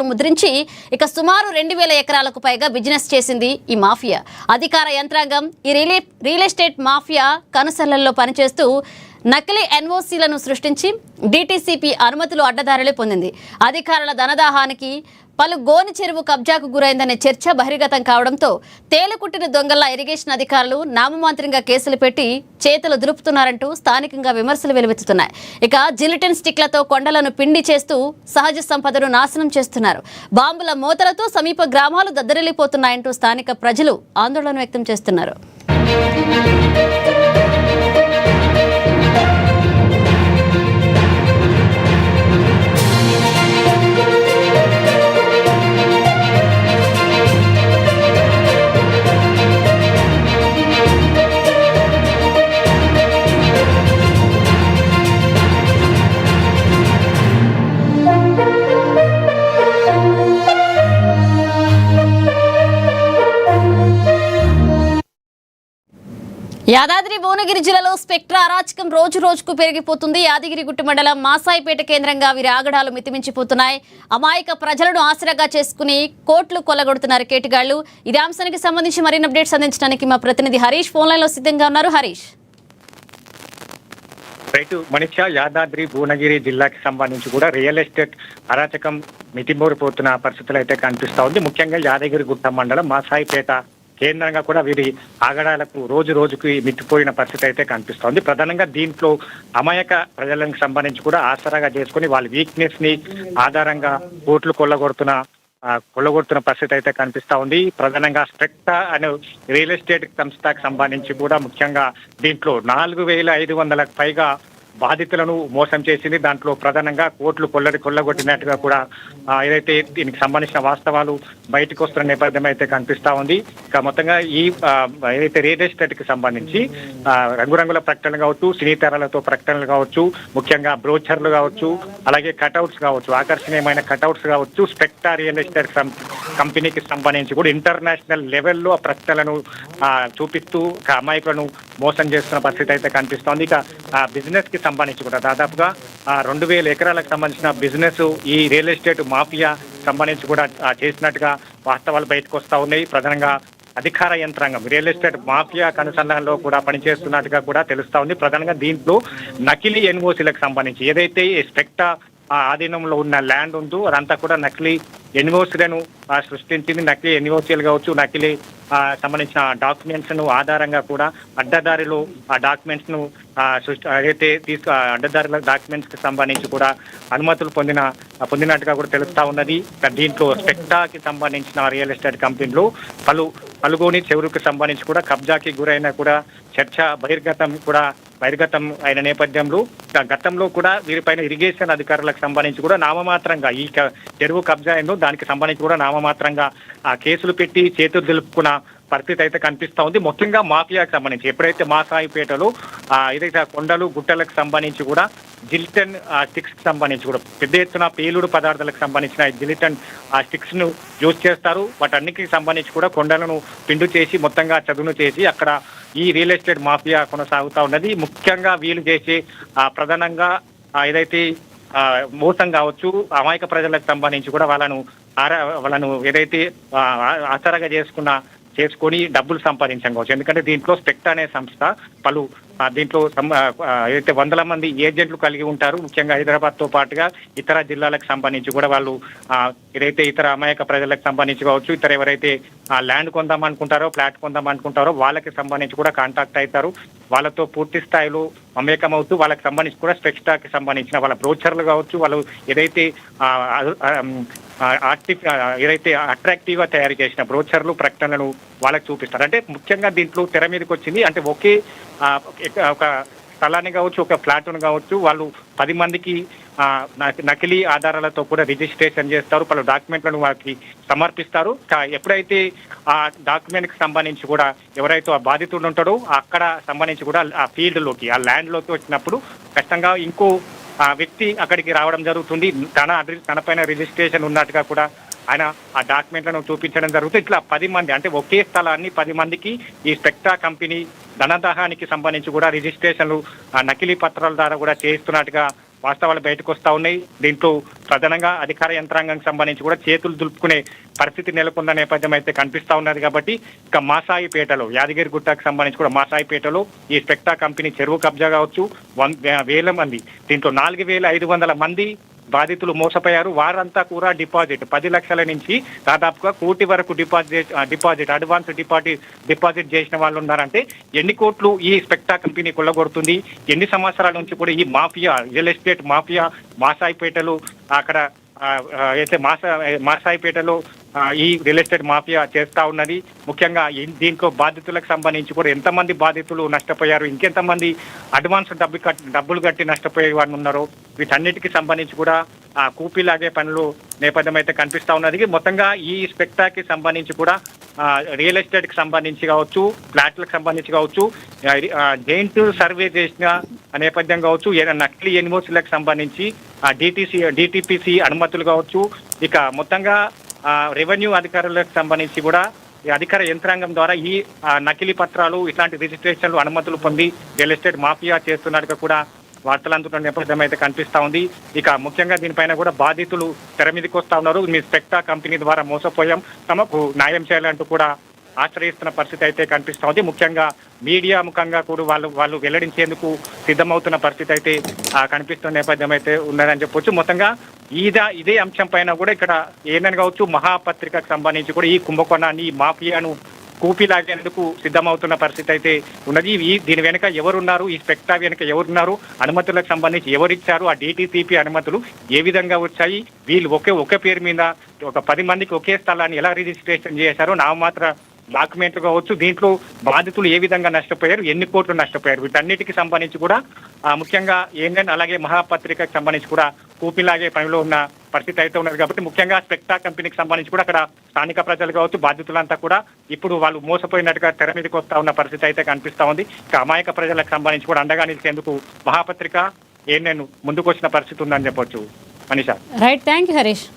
ముద్రించి ఇక సుమారు 2000 ఎకరాలకు పైగా బిజినెస్ చేసింది ఈ మాఫియా. అధికార యంత్రాంగం ఈ రియల్ ఎస్టేట్ మాఫియా కనుసన్నల్లో పనిచేస్తూ నకిలీ ఎన్ఓసీలను సృష్టించి డిటిసిపి అనుమతులు అడ్డదారులే పొందింది. అధికారుల ధనదాహానికి పలు గోని చెరువు కబ్జాకు గురైందనే చర్చ బహిర్గతం కావడంతో తేలుకుట్టిన దొంగల్లా ఇరిగేషన్ అధికారులు నామమాత్రంగా కేసులు పెట్టి చేతులు దులుపుతున్నారంటూ స్థానికంగా విమర్శలు వెలువెత్తుతున్నాయి. ఇక జిలిటిన్ స్టిక్లతో కొండలను పిండి చేస్తూ సహజ సంపదను నాశనం చేస్తున్నారు. బాంబుల మోతలతో సమీప గ్రామాలు దద్దరిల్లిపోతున్నాయంటూ స్థానిక ప్రజలు ఆందోళన వ్యక్తం చేస్తున్నారు. యాదాద్రి భువనగిరి జిల్లాలో స్పెక్ట్రా అరాచకం రోజు రోజుకు పెరిగిపోతుంది. యాదగిరిగుట్ట మండలం మాసాయిపేట కేంద్రంగా వీరి ఆగడాలు మితిమించిపోతున్నాయి. అమాయక ప్రజలను ఆసరాగా చేసుకుని కోట్లు కొల్లగొడుతున్నారు కేటుగాళ్లు. ఇదే అంశానికి సంబంధించి మరిన్ని అప్డేట్స్ అందించడానికి మా ప్రతినిధి హరీష్ ఫోన్ లైన్ లో సిద్ధంగా ఉన్నారు. హరీష్, మనిష యాదాద్రి భువనగిరి జిల్లాకి సంబంధించి కూడా రియల్ ఎస్టేట్ అరాచకం మితిమూరిపోతున్న పరిస్థితులు అయితే కనిపిస్తా ఉంది. ముఖ్యంగా యాదగిరిగుట్ట మండలం మాసాయిపేట కేంద్రంగా కూడా వీరి ఆగడాలకు రోజు రోజుకి మిత్తిపోయిన పరిస్థితి అయితే కనిపిస్తోంది. ప్రధానంగా దీంట్లో అమాయక ప్రజలకు సంబంధించి కూడా ఆసరాగా చేసుకుని వాళ్ళ వీక్నెస్ ని ఆధారంగా కోట్లు కొల్లగొడుతున్న పరిస్థితి అయితే కనిపిస్తా ఉంది. ప్రధానంగా స్పెక్టా అనే రియల్ ఎస్టేట్ సంస్థకు సంబంధించి కూడా ముఖ్యంగా దీంట్లో 4500లకు పైగా బాధితులను మోసం చేసింది. దాంట్లో ప్రధానంగా కోట్లు కొల్లగొట్టినట్టుగా కూడా ఏదైతే దీనికి సంబంధించిన వాస్తవాలు బయటకు వస్తున్న నేపథ్యం అయితే కనిపిస్తా ఉంది. ఇక మొత్తంగా ఈ ఏదైతే రియల్ ఎస్టేట్ కి సంబంధించి రంగురంగుల ప్రకటనలు కావచ్చు, సినీతరాలతో ప్రకటనలు కావచ్చు, ముఖ్యంగా బ్రోచర్లు కావచ్చు, అలాగే కటౌట్స్ కావచ్చు, ఆకర్షణీయమైన కటౌట్స్ కావచ్చు, స్పెక్టా రియల్ ఎస్టేట్ కంపెనీకి సంబంధించి కూడా ఇంటర్నేషనల్ లెవెల్లో ఆ ప్రకటనలను చూపిస్తూ అమాయకులను మోసం చేస్తున్న పరిస్థితి అయితే కనిపిస్తోంది. ఇక బిజినెస్ కి సంబంధించి కూడా దాదాపుగా 2000 ఎకరాలకు సంబంధించిన బిజినెస్ ఈ రియల్ ఎస్టేట్ మాఫియా సంబంధించి కూడా చేసినట్టుగా వాస్తవాలు బయటకు వస్తా ఉన్నాయి. ప్రధానంగా అధికార యంత్రాంగం రియల్ ఎస్టేట్ మాఫియా కనుసంధానంలో కూడా పనిచేస్తున్నట్టుగా కూడా తెలుస్తా ఉంది. ప్రధానంగా దీంట్లో నకిలీ ఎన్ఓసీలకు సంబంధించి ఏదైతే స్పెక్టా ఆధీనంలో ఉన్న ల్యాండ్ ఉందో అదంతా కూడా నకిలీ ఎన్ఓసీలను సృష్టించింది. నకిలీ ఎన్ఓసీలు కావచ్చు, నకిలీ సంబంధించిన డాక్యుమెంట్స్ ను ఆధారంగా కూడా అడ్డదారిలో ఆ డాక్యుమెంట్స్ ను ఏదైతే అడ్డదారిలో డాక్యుమెంట్స్ కి సంబంధించి కూడా అనుమతులు పొందినట్టుగా కూడా తెలుస్తా ఉన్నది. దీంట్లో స్పెక్టాకి సంబంధించిన రియల్ ఎస్టేట్ కంపెనీలు పలుగోని చెరువుకి సంబంధించి కూడా కబ్జాకి గురైన కూడా చర్చ బహిర్గతం అయిన నేపథ్యంలో గతంలో కూడా వీరిపైన ఇరిగేషన్ అధికారులకు సంబంధించి కూడా నామమాత్రంగా ఈ చెరువు కబ్జా అయిందో దానికి సంబంధించి కూడా నామమాత్రంగా ఆ కేసులు పెట్టి చేతులు దులుపుకున్న పరిస్థితి అయితే కనిపిస్తా ఉంది. ముఖ్యంగా మాఫియాకి సంబంధించి ఎప్పుడైతే మాసాయిపేటలో ఏదైతే కొండలు గుట్టలకు సంబంధించి కూడా జిలిటన్ స్టిక్స్ కి సంబంధించి కూడా పెద్ద ఎత్తున పేలుడు పదార్థాలకు సంబంధించిన జిలిటన్ స్టిక్స్ ను యూజ్ చేస్తారు. వాటన్నిటికి సంబంధించి కూడా కొండలను పిండు చేసి మొత్తంగా చదును చేసి అక్కడ ఈ రియల్ ఎస్టేట్ మాఫియా కొనసాగుతా ఉన్నది. ముఖ్యంగా వీళ్ళు చేసే ప్రధానంగా ఏదైతే మోసం కావచ్చు, అమాయక ప్రజలకు సంబంధించి కూడా వాళ్ళను ఏదైతే ఆసరాగా చేసుకొని డబ్బులు సంపాదించడం కావచ్చు. ఎందుకంటే దీంట్లో స్పెక్టా అనే సంస్థ దీంట్లో ఏదైతే 100 మంది ఏజెంట్లు కలిగి ఉంటారు. ముఖ్యంగా హైదరాబాద్ తో పాటుగా ఇతర జిల్లాలకు సంబంధించి కూడా వాళ్ళు ఏదైతే ఇతర అమాయక ప్రజలకు సంబంధించి కావచ్చు, ఇతర ఎవరైతే ల్యాండ్ కొందామనుకుంటారో, ఫ్లాట్ కొందామనుకుంటారో వాళ్ళకి సంబంధించి కూడా కాంటాక్ట్ అవుతారు. వాళ్ళతో పూర్తి స్థాయిలో మమేకమవుతూ వాళ్ళకి సంబంధించి కూడా స్పెక్టాకి సంబంధించిన వాళ్ళ బ్రోచర్లు కావచ్చు, వాళ్ళు ఏదైతే ఏదైతే అట్రాక్టివ్ గా తయారు చేసిన బ్రోచర్లు ప్రకటనలను వాళ్ళకి చూపిస్తారు. అంటే ముఖ్యంగా దీంట్లో తెర మీదకి వచ్చింది అంటే ఒకే ఒక స్థలాన్ని కావచ్చు, ఒక ఫ్లాట్ను కావచ్చు, వాళ్ళు 10 మందికి నకిలీ ఆధారాలతో కూడా రిజిస్ట్రేషన్ చేస్తారు. పలు డాక్యుమెంట్లను వారికి సమర్పిస్తారు. ఎప్పుడైతే ఆ డాక్యుమెంట్ కి సంబంధించి కూడా ఎవరైతే ఆ బాధితుడు ఉంటాడో అక్కడ సంబంధించి కూడా ఆ ఫీల్డ్ లోకి, ఆ ల్యాండ్ లోకి వచ్చినప్పుడు ఖచ్చితంగా ఇంకో వ్యక్తి అక్కడికి రావడం జరుగుతుంది. తన పైన రిజిస్ట్రేషన్ ఉన్నట్టుగా కూడా ఆయన ఆ డాక్యుమెంట్లను చూపించడం జరుగుతుంది. ఇట్లా 10 మంది అంటే ఒకే స్థలాన్ని 10 మందికి ఈ స్పెక్టా కంపెనీ ధనదాహానికి సంబంధించి కూడా రిజిస్ట్రేషన్లు నకిలీ పత్రాల ద్వారా కూడా చేస్తున్నట్టుగా వాస్తవాలు బయటకు వస్తా ఉన్నాయి. దీంట్లో ప్రధానంగా అధికార యంత్రాంగానికి సంబంధించి కూడా చేతులు దులుపుకునే పరిస్థితి నెలకొన్న నేపథ్యం అయితే కనిపిస్తా ఉన్నది. కాబట్టి ఇక మాసాయిపేటలో యాదగిరిగుట్టకు సంబంధించి కూడా మాసాయిపేటలో ఈ స్పెక్టా కంపెనీ చెరువు కబ్జా కావచ్చు, వేల మంది, దీంట్లో 4,500 మంది బాధితులు మోసపోయారు. వారంతా కూడా డిపాజిట్ 10 లక్షల నుంచి దాదాపుగా 1 కోటి వరకు డిపాజిట్ అడ్వాన్స్ డిపాజిట్ చేసిన వాళ్ళు ఉన్నారంటే ఎన్ని కోట్లు ఈ స్పెక్టా కంపెనీ కొల్లగొడుతుంది, ఎన్ని సంవత్సరాల నుంచి కూడా ఈ మాఫియా, రియల్ ఎస్టేట్ మాఫియా మాసాయిపేటలు అక్కడ అయితే మాసాయిపేటలో ఈ రియల్ ఎస్టేట్ మాఫియా చేస్తా ఉన్నది. ముఖ్యంగా దీంట్లో బాధితులకు సంబంధించి కూడా ఎంతమంది బాధితులు నష్టపోయారు, ఇంకెంతమంది అడ్వాన్స్ డబ్బులు కట్టి నష్టపోయే వారు ఉన్నారో వీటన్నిటికీ సంబంధించి కూడా కూపీలాగే పనులు నేపథ్యం అయితే కనిపిస్తా ఉన్నది. మొత్తంగా ఈ స్పెక్టాకి సంబంధించి కూడా రియల్ ఎస్టేట్ కి సంబంధించి కావచ్చు, ఫ్లాట్లకు సంబంధించి కావచ్చు, జైంట్ సర్వే చేసిన నేపథ్యం కావచ్చు, నకిలీ ఎన్ఓసీలకు సంబంధించి డిటిపిసి అనుమతులు కావచ్చు, ఇక మొత్తంగా రెవెన్యూ అధికారులకు సంబంధించి కూడా అధికార యంత్రాంగం ద్వారా ఈ నకిలీ పత్రాలు, ఇట్లాంటి రిజిస్ట్రేషన్లు, అనుమతులు పొంది రియల్ ఎస్టేట్ మాఫియా చేస్తున్నట్టుగా కూడా వార్తలు అందుతున్న నేపథ్యం అయితే కనిపిస్తా ఉంది. ఇక ముఖ్యంగా దీనిపైన కూడా బాధితులు తెర మీదకి వస్తా ఉన్నారు. మీ స్పెక్టా కంపెనీ ద్వారా మోసపోయాం, తమకు న్యాయం చేయాలంటూ కూడా ఆశ్రయిస్తున్న పరిస్థితి అయితే కనిపిస్తా ఉంది. ముఖ్యంగా మీడియా ముఖంగా కూడా వాళ్ళు వెల్లడించేందుకు సిద్ధమవుతున్న పరిస్థితి అయితే కనిపిస్తున్న నేపథ్యం అయితే ఉన్నదని చెప్పొచ్చు. మొత్తంగా ఇదే అంశం పైన కూడా ఇక్కడ ఏందని కావచ్చు, మహాపత్రికకు సంబంధించి కూడా ఈ కుంభకోణాన్ని, ఈ మాఫియాను కూపీలాగేందుకు సిద్ధమవుతున్న పరిస్థితి అయితే ఉన్నది. దీని వెనుక ఎవరున్నారు, ఈ స్పెక్టా వెనుక ఎవరున్నారు, అనుమతులకు సంబంధించి ఎవరిచ్చారు, ఆ డిటిసిపి అనుమతులు ఏ విధంగా వచ్చాయి, వీళ్ళు ఒకే పేరు మీద ఒక 10 మందికి ఒకే స్థలాన్ని ఎలా రిజిస్ట్రేషన్ చేశారో, నామమాత్ర డాక్యుమెంట్లు కావచ్చు, దీంట్లో బాధితులు ఏ విధంగా నష్టపోయారు, ఎన్ని కోట్లు నష్టపోయారు, వీటన్నిటికి సంబంధించి కూడా ముఖ్యంగా ఏంటంటే అలాగే మహాపత్రికకు సంబంధించి కూడా కూపీలాగే పనిలో ఉన్న పరిస్థితి అయితే ఉన్నది. కాబట్టి ముఖ్యంగా స్పెక్టా కంపెనీకి సంబంధించి కూడా అక్కడ స్థానిక ప్రజలు కావచ్చు, బాధితులంతా కూడా ఇప్పుడు వాళ్ళు మోసపోయినట్టుగా తెర మీదకి వస్తా ఉన్న పరిస్థితి అయితే కనిపిస్తా ఉంది. ఇక అమాయక ప్రజలకు సంబంధించి కూడా అండగా నిలిచేందుకు మహాపత్రిక ముందుకు వచ్చిన పరిస్థితి ఉందని చెప్పొచ్చు. Manisha. Right, thank you Harish.